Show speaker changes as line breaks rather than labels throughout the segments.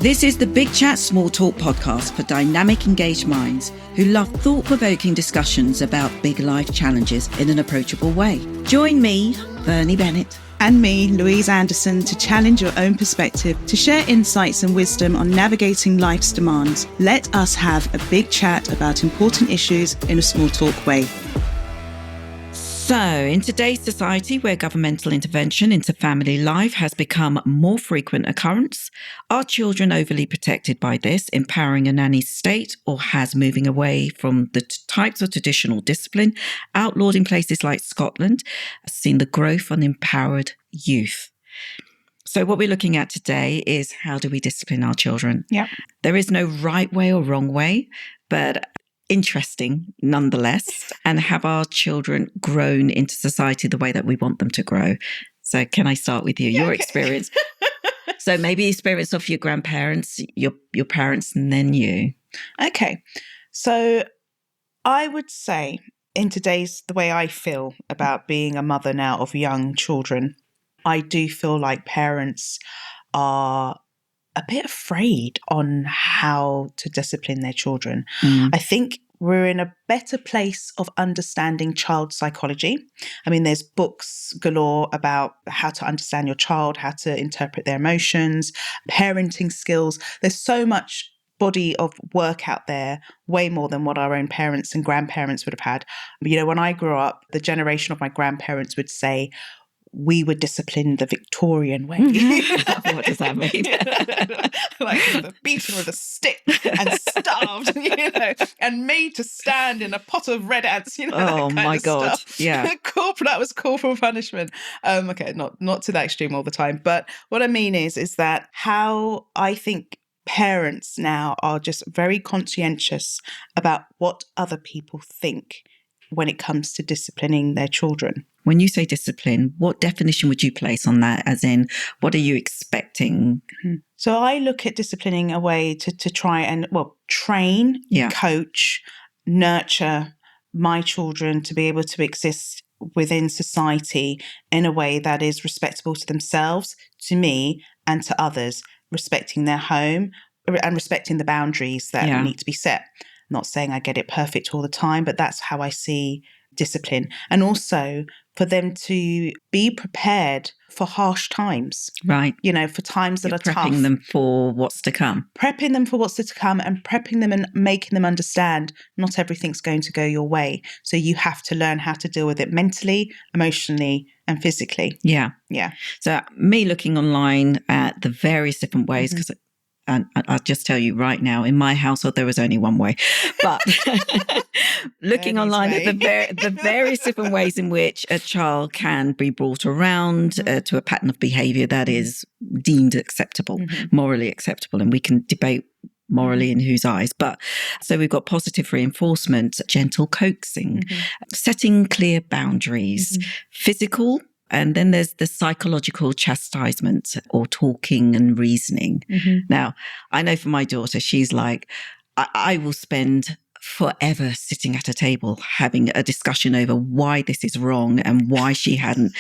This is the Big Chat Small Talk podcast for dynamic, engaged minds who love thought-provoking discussions about big life challenges in an approachable way. Join me, Bernie Bennett,
and me, Louise Anderson, to challenge your own perspective, to share insights and wisdom on navigating life's demands. Let us have a big chat about important issues in a small talk way.
So, in today's society where governmental intervention into family life has become a more frequent occurrence, are children overly protected by this, empowering a nanny state, or has moving away from the types of traditional discipline outlawed in places like Scotland seen the growth on empowered youth? So what we're looking at today is, how do we discipline our children?
Yeah.
There is no right way or wrong way, but interesting nonetheless. And have our children grown into society the way that we want them to grow? So can I start with you, your experience? So maybe experience of your grandparents, your parents, and then you.
Okay. So I would say the way I feel about being a mother now of young children, I do feel like parents are a bit afraid on how to discipline their children. I think we're in a better place of understanding child psychology. I mean, there's books galore about how to understand your child, how to interpret their emotions, parenting skills. There's so much body of work out there, way more than what our own parents and grandparents would have had. You know, when I grew up, the generation of my grandparents would say, we were disciplined the Victorian way.
What does that mean?
Like beaten with a stick and starved, and made to stand in a pot of red ants,
Oh my God.
Stuff.
Yeah.
That was corporal punishment. Okay, not to that extreme all the time. But what I mean is that how I think parents now are just very conscientious about what other people think when it comes to disciplining their children.
When you say discipline, what definition would you place on that? As in, what are you expecting?
So I look at disciplining a way to try and, train, coach, nurture my children to be able to exist within society in a way that is respectable to themselves, to me, and to others, respecting their home and respecting the boundaries that need to be set. Not saying I get it perfect all the time, but that's how I see discipline. And also for them to be prepared for harsh times.
Right.
For times that are tough.
Prepping them for what's to come.
Prepping them for what's to come and prepping them and making them understand not everything's going to go your way. So you have to learn how to deal with it mentally, emotionally, and physically.
Yeah.
Yeah.
So me looking online at the various different ways, because and I'll just tell you right now, in my household, there was only one way. But looking online at the various different ways in which a child can be brought around to a pattern of behavior that is deemed acceptable, morally acceptable. And we can debate morally in whose eyes. But so we've got positive reinforcement, gentle coaxing, setting clear boundaries, physical. And then there's the psychological chastisement or talking and reasoning. Now, I know for my daughter, she's like, I will spend forever sitting at a table having a discussion over why this is wrong and why she hadn't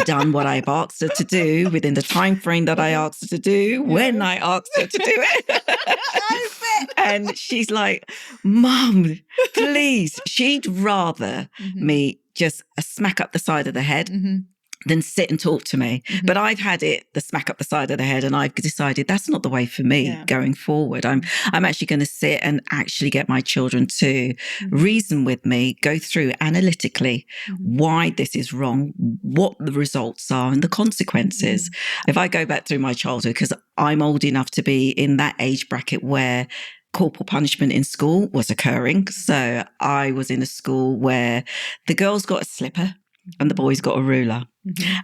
done what I've asked her to do within the time frame that I asked her to do when I asked her to do it. And she's like, Mum, please. She'd rather me just smack up the side of the head than sit and talk to me. But I've had it, the smack up the side of the head, and I've decided that's not the way for me going forward. I'm actually going to sit and actually get my children to reason with me, go through analytically why this is wrong, what the results are and the consequences. If I go back through my childhood, because I'm old enough to be in that age bracket where corporal punishment in school was occurring. So I was in a school where the girls got a slipper and the boys got a ruler.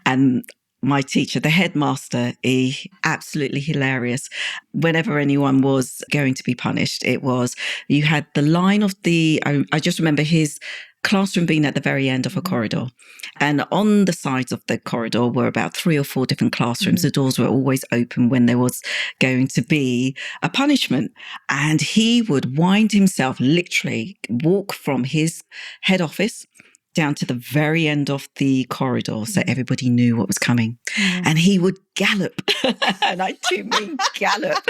And my teacher, the headmaster, absolutely hilarious. Whenever anyone was going to be punished, you had the line of I just remember his classroom being at the very end of a corridor. And on the sides of the corridor were about 3 or 4 different classrooms. The doors were always open when there was going to be a punishment. And he would wind himself, literally walk from his head office down to the very end of the corridor so everybody knew what was coming. And he would gallop, and I do mean gallop,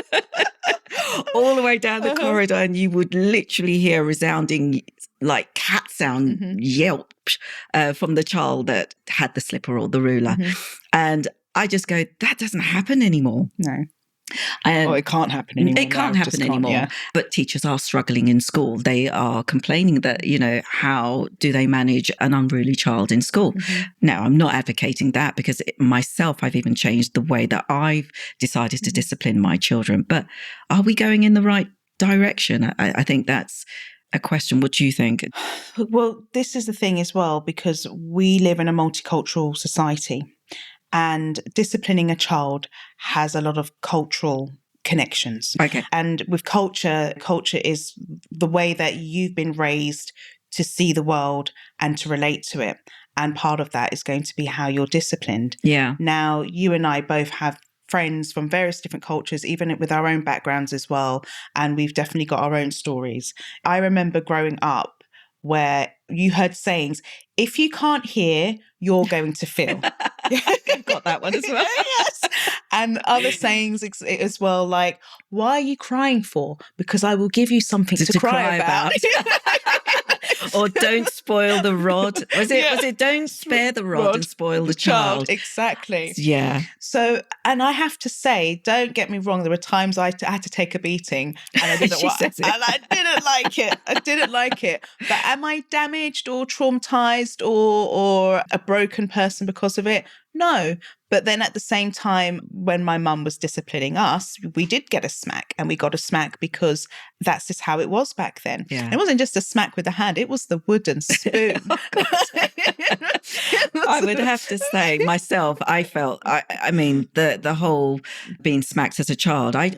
all the way down the corridor, and you would literally hear a resounding, like cat sound yelp from the child that had the slipper or the ruler. And I just go, that doesn't happen anymore.
No. It can't happen anymore.
It can't happen anymore. Yeah. But teachers are struggling in school. They are complaining that, how do they manage an unruly child in school? Now, I'm not advocating that because myself, I've even changed the way that I've decided to discipline my children. But are we going in the right direction? I think that's a question. What do you think?
Well, this is the thing as well, because we live in a multicultural society. And disciplining a child has a lot of cultural connections.
Okay.
And with culture is the way that you've been raised to see the world and to relate to it. And part of that is going to be how you're disciplined.
Yeah.
Now, you and I both have friends from various different cultures, even with our own backgrounds as well. And we've definitely got our own stories. I remember growing up where you heard sayings, if you can't hear, you're going to feel.
I've got that one as well.
Yes. And other sayings as well, like, why are you crying for? Because I will give you something to cry about.
Or don't spoil the rod. Was it don't spare the rod and spoil the child?
Exactly.
Yeah.
So, and I have to say, don't get me wrong, there were times I had to take a beating and I didn't I didn't like it. But am I damaged or traumatized or a broken person because of it? No. But then at the same time, when my mum was disciplining us, we did get a smack, and we got a smack because that's just how it was back then.
Yeah.
It wasn't just a smack with the hand, it was the wooden spoon.
I would have to say myself, I felt, I mean, the whole being smacked as a child, I'm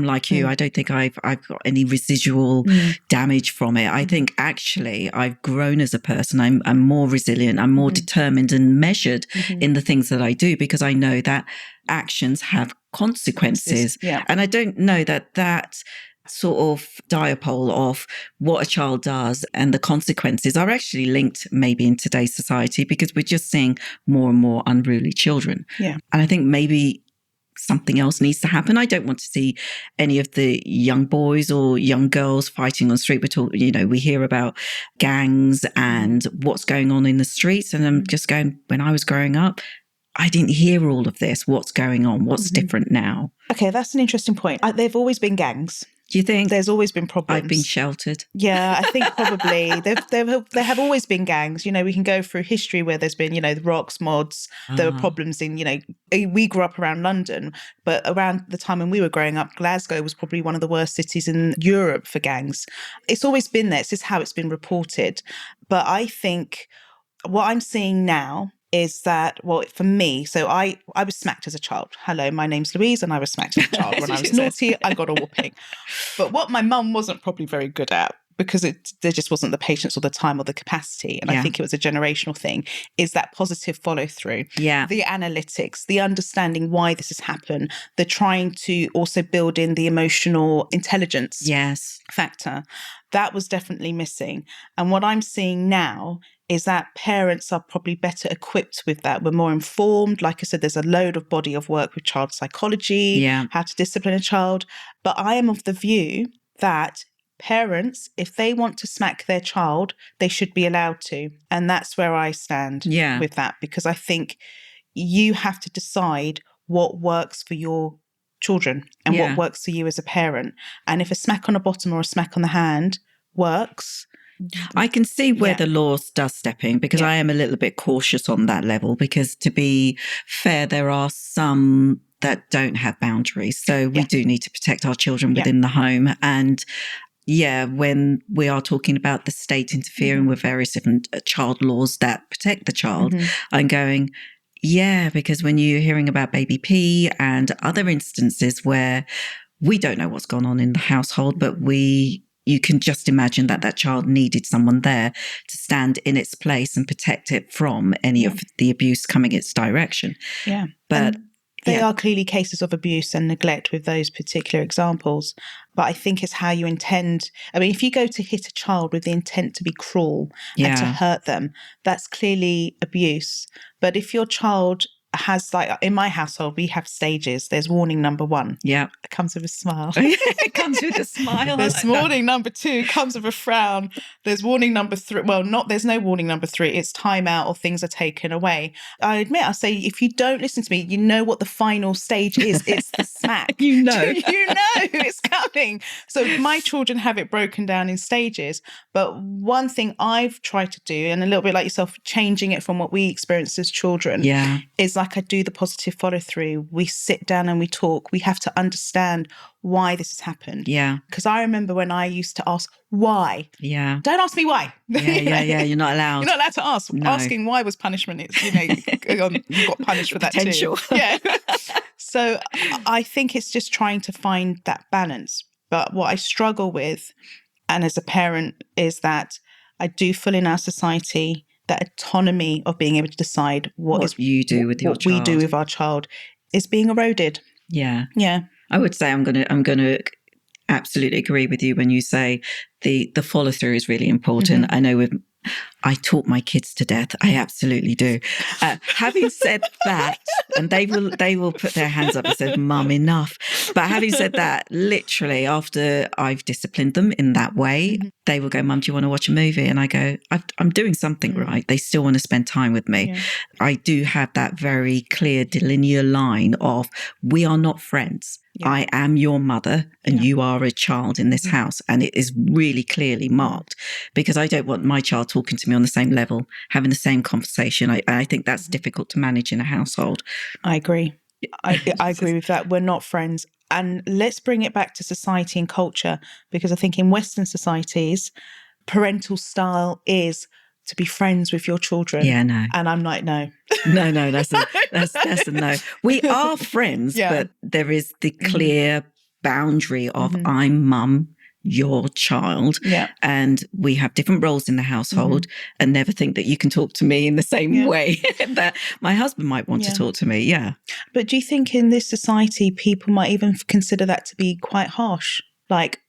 like you. I don't think I've got any residual damage from it. I think actually I've grown as a person. I'm more resilient. I'm more determined and measured in the things that I do, because I know that actions have consequences.
Yeah.
And I don't know that sort of diapole of what a child does and the consequences are actually linked maybe in today's society, because we're just seeing more and more unruly children.
Yeah.
And I think maybe something else needs to happen. I don't want to see any of the young boys or young girls fighting on the street. We hear about gangs and what's going on in the streets. And I'm just going, when I was growing up, I didn't hear all of this. What's going on? What's different now?
Okay, that's an interesting point. There've always been gangs.
Do you think?
There's always been problems.
I've been sheltered.
Yeah, I think probably. There have always been gangs. We can go through history where there's been, the Rocks, Mods. There were problems in, we grew up around London, but around the time when we were growing up, Glasgow was probably one of the worst cities in Europe for gangs. It's always been there. It's just how it's been reported. But I think what I'm seeing now is that, well, for me, so I was smacked as a child. Hello, my name's Louise, and I was smacked as a child. When I was naughty, I got a whooping. But what my mum wasn't probably very good at, because there just wasn't the patience or the time or the capacity, and I think it was a generational thing, is that positive follow through.
Yeah.
The analytics, the understanding why this has happened, the trying to also build in the emotional intelligence factor. That was definitely missing. And what I'm seeing now is that parents are probably better equipped with that. We're more informed. Like I said, there's a load of body of work with child psychology, how to discipline a child. But I am of the view that parents, if they want to smack their child, they should be allowed to. And that's where I stand with that, because I think you have to decide what works for your children and what works for you as a parent. And if a smack on the bottom or a smack on the hand works,
I can see where the law does step in, because I am a little bit cautious on that level, because to be fair, there are some that don't have boundaries. So we do need to protect our children within the home. And when we are talking about the state interfering with various different child laws that protect the child, I'm going, because when you're hearing about baby P and other instances where we don't know what's gone on in the household, but you can just imagine that child needed someone there to stand in its place and protect it from any of the abuse coming its direction.
Yeah.
But
They are clearly cases of abuse and neglect with those particular examples. But I think it's how you intend. I mean, if you go to hit a child with the intent to be cruel and to hurt them, that's clearly abuse. But if your child has, like in my household, we have stages. There's warning number 1.
Yeah.
It comes with a smile.
It comes with a smile.
There's warning number 2, comes with a frown. There's warning number 3. Well, there's no warning number 3. It's timeout or things are taken away. I say, if you don't listen to me, you know what the final stage is. It's the smack.
You know
it's coming. So my children have it broken down in stages. But one thing I've tried to do, and a little bit like yourself, changing it from what we experienced as children, is like I do the positive follow through. We sit down and we talk. We have to understand why this has happened.
Yeah.
Because I remember when I used to ask why.
Yeah.
Don't ask me why.
Yeah. You're not allowed.
You're not allowed to ask.
No.
Asking why was punishment. It's, you got punished for that
Potential.
too. Yeah. So I think it's just trying to find that balance. But what I struggle with, and as a parent, is that I do feel in our society that autonomy of being able to decide what
you do with your child,
we do with our child, is being eroded.
Yeah.
Yeah.
I would say I'm gonna absolutely agree with you when you say the follow through is really important. I know I talk my kids to death. I absolutely do. Having said that, and they will put their hands up and say, "Mum, enough." But having said that, literally after I've disciplined them in that way, they will go, "Mum, do you want to watch a movie?" And I go, I'm doing something right. They still want to spend time with me. Yeah. I do have that very clear linear line of, we are not friends. Yeah. I am your mother and you are a child in this house. And it is really clearly marked, because I don't want my child talking to me on the same level, having the same conversation. I think that's difficult to manage in a household.
I agree. I agree with that. We're not friends. And let's bring it back to society and culture, because I think in Western societies, parental style is to be friends with your children.
Yeah, no.
And I'm like, no.
No, that's a no. We are friends, but there is the clear boundary of I'm mum, your child, and we have different roles in the household, and never think that you can talk to me in the same way that my husband might want to talk to me. Yeah.
But do you think in this society, people might even consider that to be quite harsh? Like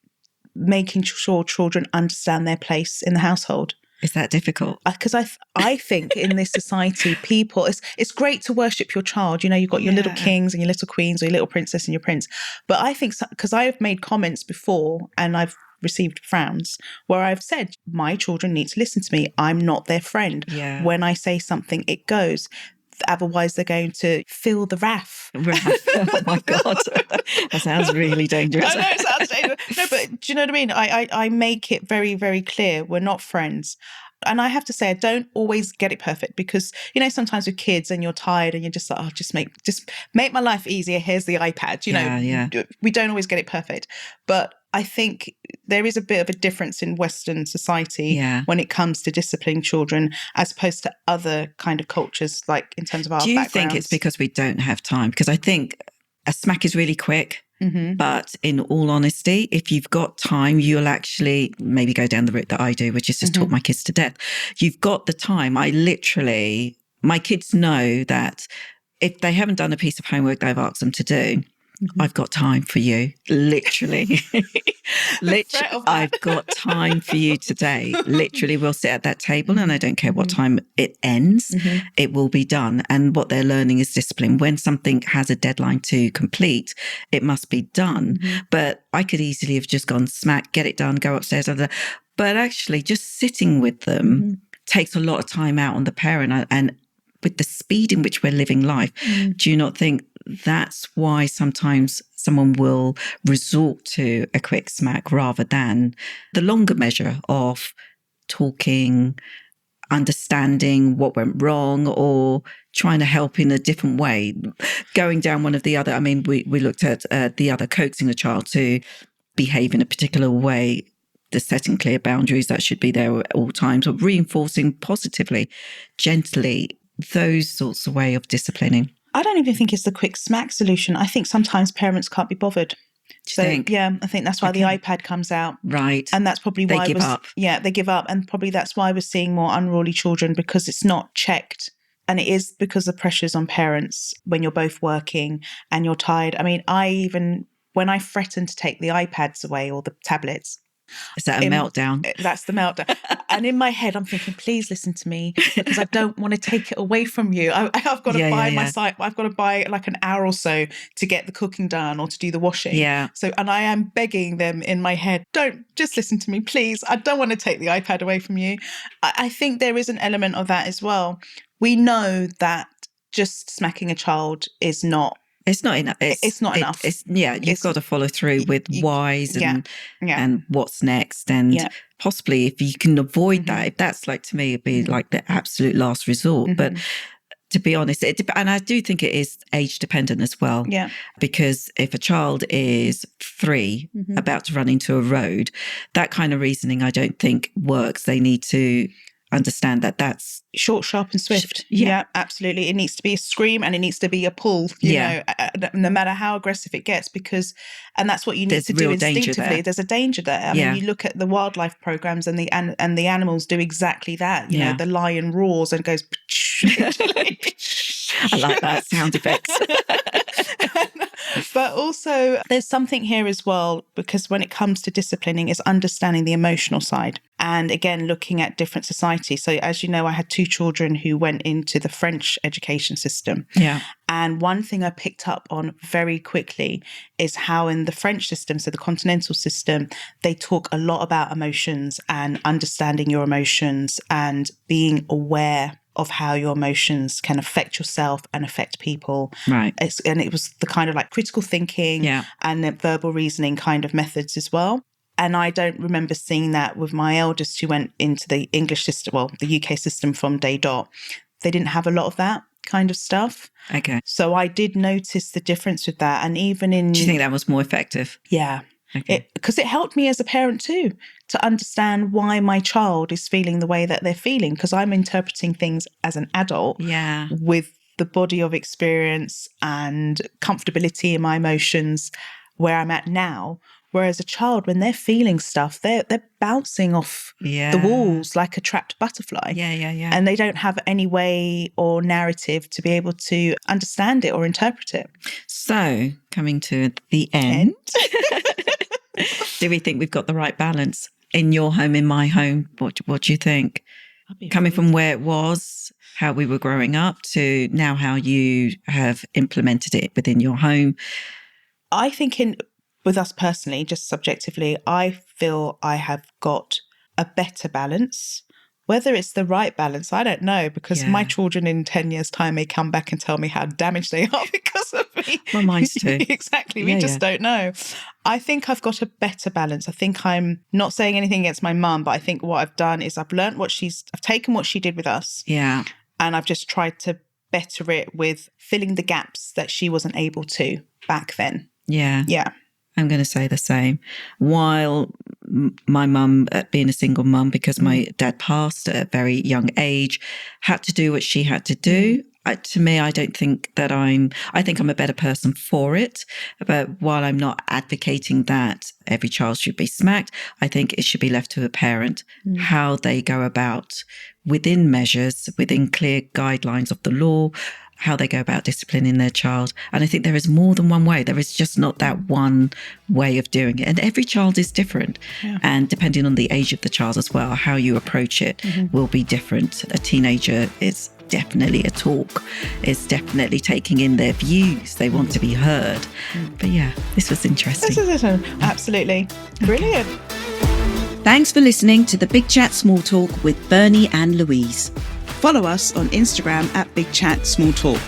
making sure children understand their place in the household?
Is that difficult?
Because I think in this society, people, it's great to worship your child. You know, you've got your little kings and your little queens, or your little princess and your prince. But I think, because I have made comments before and I've received frowns where I've said, my children need to listen to me. I'm not their friend.
Yeah.
When I say something, it goes. Otherwise, they're going to feel the wrath.
Oh my God. That sounds really dangerous.
I know it sounds dangerous. No, but do you know what I mean? I make it very, very clear we're not friends. And I have to say, I don't always get it perfect, because, you know, sometimes with kids and you're tired and you're just like, oh, just make my life easier. Here's the iPad. You know, we don't always get it perfect. But I think there is a bit of a difference in Western society when it comes to disciplining children, as opposed to other kind of cultures, like in terms of our backgrounds.
Do you think it's because we don't have time? Because I think a smack is really quick. But in all honesty, if you've got time, you'll actually maybe go down the route that I do, which is just talk my kids to death. You've got the time. My kids know that if they haven't done a piece of homework that I've asked them to do, I've got time for you. Literally. I've got time for you today. Literally, we'll sit at that table and I don't care what time it ends, it will be done. And what they're learning is discipline. When something has a deadline to complete, it must be done. But I could easily have just gone smack, get it done, go upstairs. But actually just sitting with them takes a lot of time out on the parent. And with the speed in which we're living life, do you not think that's why sometimes someone will resort to a quick smack rather than the longer measure of talking, understanding what went wrong, or trying to help in a different way, going down one of the other? I mean, we looked at the other, coaxing a child to behave in a particular way, the setting clear boundaries that should be there at all times, or reinforcing positively, gently, those sorts of way of disciplining.
I don't even think it's the quick smack solution. I think sometimes parents can't be bothered. Yeah, I think that's why the iPad comes out.
Right.
And that's probably why
they give up.
Yeah, they give up. And probably that's why we're seeing more unruly children, because it's not checked And it is because of pressures on parents when you're both working and you're tired. I mean, when I threaten to take the iPads away or the tablets,
is that a meltdown?
That's the meltdown. And in my head, I'm thinking, please listen to me, because I don't want to take it away from you. I've got to buy my site. I've got to buy like an hour or so to get the cooking done or to do the washing.
Yeah.
So, and I am begging them in my head, don't just listen to me, please. I don't want to take the iPad away from you. I think there is an element of that as well. We know that just smacking a child is not.
It's not enough.
It's not enough.
You've got to follow through with whys and what's next. And possibly if you can avoid that, if that's like, to me, it'd be like the absolute last resort. But to be honest, and I do think it is age dependent as well.
Yeah.
Because if a child is 3, about to run into a road, that kind of reasoning I don't think works. They need to understand that that's
short, sharp and swift. Yeah, absolutely. It needs to be a scream and it needs to be a pull, you know, no matter how aggressive it gets, and that's what you need to do instinctively. There's a danger there. I mean, you look at the wildlife programs and the animals do exactly that. You know, the lion roars and goes.
I like that sound effects.
But also there's something here as well, because when it comes to disciplining, is understanding the emotional side. And again, looking at different societies. So as you know, I had 2 children who went into the French education system.
Yeah.
And one thing I picked up on very quickly is how in the French system, so the continental system, they talk a lot about emotions and understanding your emotions and being aware of how your emotions can affect yourself and affect people.
Right.
And it was the kind of like critical thinking and the verbal reasoning kind of methods as well. And I don't remember seeing that with my eldest who went into the English system, well, the UK system from day dot. They didn't have a lot of that kind of stuff.
Okay.
So I did notice the difference with that. And even in...
Do you think that was more effective?
Yeah.
Okay.
Because it helped me as a parent too, to understand why my child is feeling the way that they're feeling, because I'm interpreting things as an adult with the body of experience and comfortability in my emotions where I'm at now. Whereas a child, when they're feeling stuff, they're bouncing off the walls like a trapped butterfly.
Yeah.
And they don't have any way or narrative to be able to understand it or interpret it.
So, coming to the end. Do we think we've got the right balance in your home, in my home? What do you think? Coming from where it was, how we were growing up, to now how you have implemented it within your home.
I think with us personally, just subjectively, I feel I have got a better balance. Whether it's the right balance, I don't know, because my children in 10 years' time may come back and tell me how damaged they are because of me.
Well, mine's too.
Exactly. We just don't know. I think I've got a better balance. I think I'm not saying anything against my mum, but I think what I've done is I've learned I've taken what she did with us.
Yeah.
And I've just tried to better it with filling the gaps that she wasn't able to back then.
Yeah.
Yeah.
I'm going to say the same. While my mum, being a single mum, because my dad passed at a very young age, had to do what she had to do. To me, I don't think that I think I'm a better person for it. But while I'm not advocating that every child should be smacked, I think it should be left to a parent how they go about within measures, within clear guidelines of the law, how they go about disciplining their child. And I think there is more than one way. There is just not that one way of doing it. And every child is different. Yeah. And depending on the age of the child as well, how you approach it will be different. A teenager is definitely a talk. It's definitely taking in their views. They want to be heard. But yeah, this was interesting.
This is absolutely brilliant.
Thanks for listening to the Big Chat Small Talk with Bernie and Louise.
Follow us on Instagram at Big Chat Small Talk.